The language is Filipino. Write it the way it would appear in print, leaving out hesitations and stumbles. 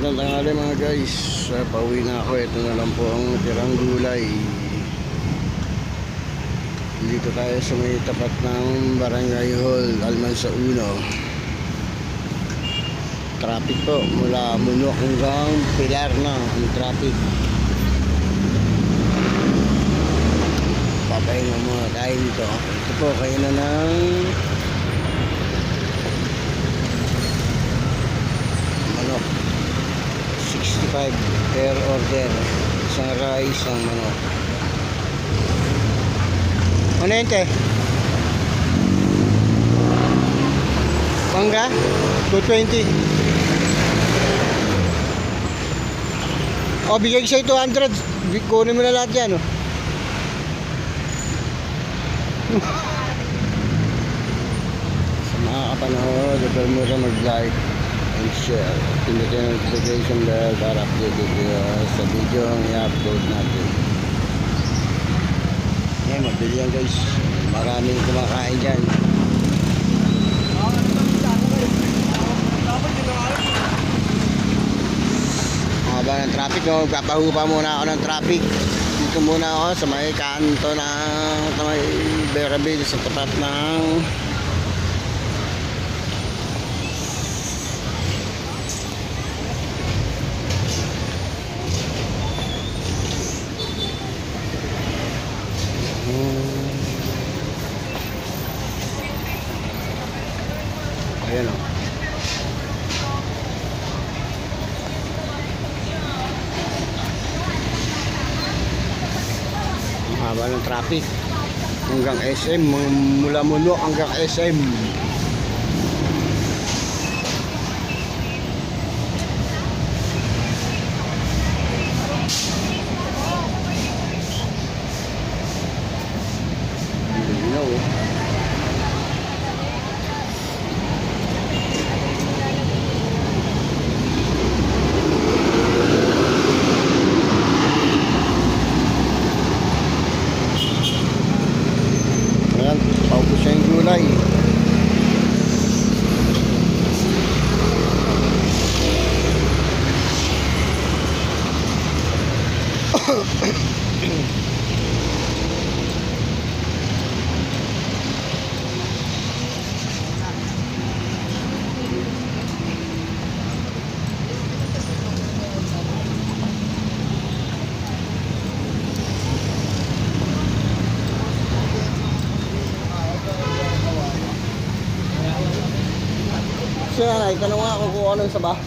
Magandang tanghali mga guys. Pauwi na ako. Ito na lang po ang tirang gulay. Dito tayo sa may tapat ng Barangay Hall, Almansa 1. Traffic po mula Muno hanggang Pilar na ang traffic. Papahinga muna tayo dito. Ito po kayo na ng manok 65 per order, isang rice, isang manok. Ano yun te? Pangga? 220. O bigay ko sa'yo 200. Kunin mo na lahat yan oh. Sa mga kapanood, huwag mo rin mag-like and share. Pindutin ang notification bell para updated sa video ang i-upload natin. Yan, mabili yan guys. Maraming kumakain dyan. Haba ng traffic, no? Papahupa muna ako ng traffic. Dito muna ako sa may kanto ng may Berabil sa tapat ng ayan o. Ang haba ng traffic hanggang SM, mula Muno hanggang SM. Ayan, paubos siya yung gulay. Siya na, itanong nga ako kung anong saba.